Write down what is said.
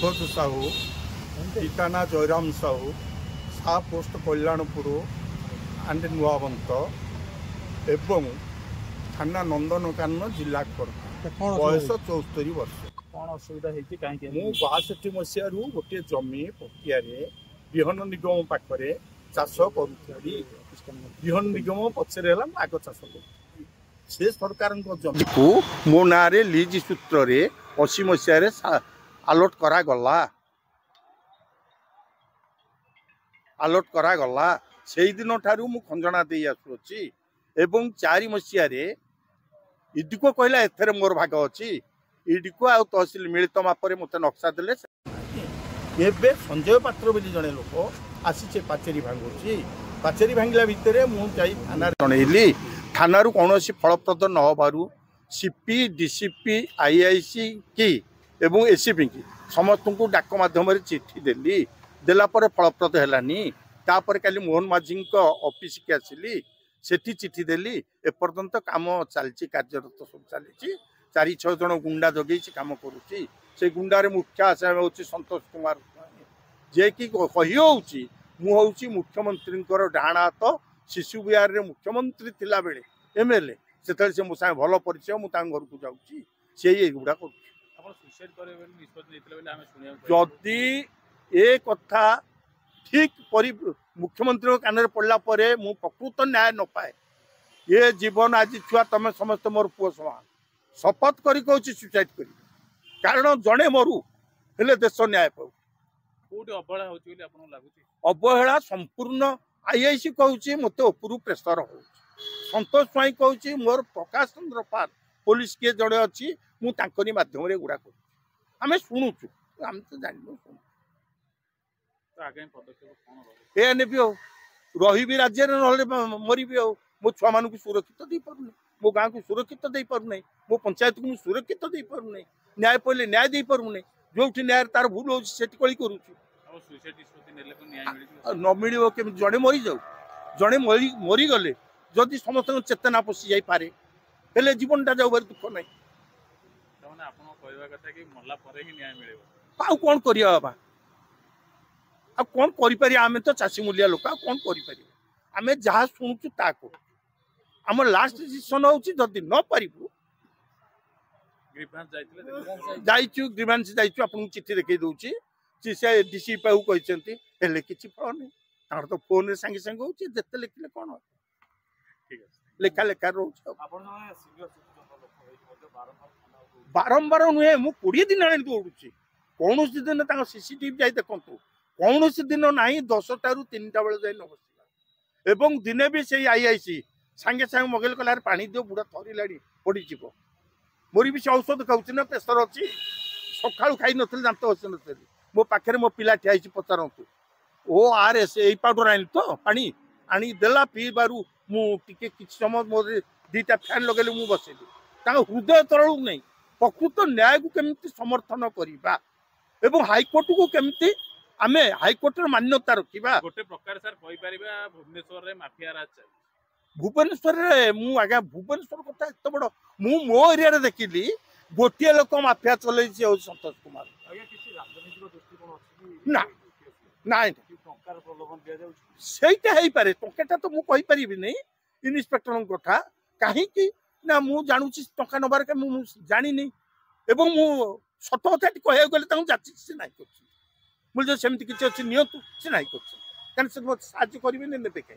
सुबोध साहू पिता जयराम साहू सा post Kalyanpur and नुआवंत एवं थाना नंदनकानन जिला खोर्धा बयस 74 वर्ष। कौन असुविधा होती कहीं मु 62 मसीह गोटे जमी पटिया विहन निगम पाखे चाष करुरी विहन निगम पचर आग चाष कर से सरकार जमी को मो ना लीज सूत्र 80 मसीह आलोट करागला आलोट करागला से दिन ठारू मु खंजना दे आसुची एवं 4 मसीह इडको कहला एथर मोर भाग अच्छी इडको आ तहसिल मिलित मापर मत नक्शा देले एबे संजय पात्र बोली जड़े लोक आसी पाचेरी भांगुची पाचेरी भांगला भितर मुझे थाना जनइली थाना कौन फलप्रद न होबारु सीपी डीसीपी आईआईसी की एवं एसीपी की समस्त को डाक माध्यम चिठी देली देलापर फलप्रद हैलानी तापर काली मोहन माझी ऑफिस की आसिली सेठी चिठी देली एपर्यंत काम चलती कार्यरत सब चली 4-6 जन गुंडा जगे काम करुच्ची से गुंडार मुख्य आसामी हूँ संतोष कुमार जे कि कही मुझे मुख्यमंत्री डाण हाथ शिशु विहार मुख्यमंत्री थिला बेले एमएलए से मो सागे भल परिचय मुझे घर को जाऊँगी से युवा जदि ए कथा ठीक मुख्यमंत्री कान पड़ला मु प्रकृत न्याय न पाए ये जीवन आज छुआ तुम समस्त मोर पुओ समान शपथ करी कहूँ सुसाइड कर कारण जड़े मरु हेले देश न्याय पाऊ अवहेला संपूर्ण आईआईसी कहूँ मत उपरू प्रेसर हो संतोष स्वाई कहूँ मोर प्रकाश चंद्र पाल पुलिस किए जड़े अच्छी मुझे मध्यम गुड़ा कर शुणुचु आम तो जान एनेबी हो रही राज्य मरी मो छुआ मान सुरक्षित दे पार मो गाँ को सुरक्षित दे पार मो पंचायत को सुरक्षित दे पार न्याय पड़े न्याय दे पार जो न्याय तार भूल हो कली कर न मिल जड़े मरी जाऊ जड़े मरी गले जदि समस्त चेतना पशि जाई पारे हेले जीवनटा जाऊ भारी दुख ना कौन कर कौन करें आम तो चाषी मूलिया लोक कौन करें जहाँ शुणुचु ताको आम लास्ट डिसीजन हूँ जदि न पारू ग्रीवांस आपको चिठी देखी दूसरी से डीसी पाऊ कहते कि फल नहीं तो फोन सांगे सांगे हो जिते लिखिले कौन लेखा लेखा रोच बारंबार नुहे मु 20 दिन आने दौड़ू कौन दिन सीसीटीवी जाई देखु कौन दिन ना 10 टारू 3टा बेले जाए न बस एवं दिने भी से आईआईसी सांगे सांगे मगेल कलार पानी दियो बुढ़ा थरला पड़ी मोर भी से औषध खाऊँ ना प्रेसर अच्छी सका खाई नी दांत बस नी मो पाखे मो पिला ठिया पचारतु ORS यही पाउडर आनी तो पानी आनी देला पीबारू मुझे कि समय मोर 2टा फैन लगे मुझे बसली हृदय तरलू नहीं प्रकृत न्याय को केमती समर्थन करवा एवं हाईकोर्ट को केमती आमे हाईकोर्ट मान्यता रखा गोटे प्रकार सर भुवनेश्वर रे माफिया राज भुवनेश्वर मु आज्ञा भुवनेश्वर कथा एत बड़ मो एरिया देखिली गोटे लोक माफिया चल संतोष कुमार ना ना सहीटा हो पारे टंका तो मुझे कहीपरि नहीं इन्स्पेक्टर कथा कहीं ना मु जानूची टंका नबार जानी एवं मु सत कथा कह गले जाची से ना मुझे सेमती किसी अच्छी नियंतु से ना कर साहय करेंगे ने कहीं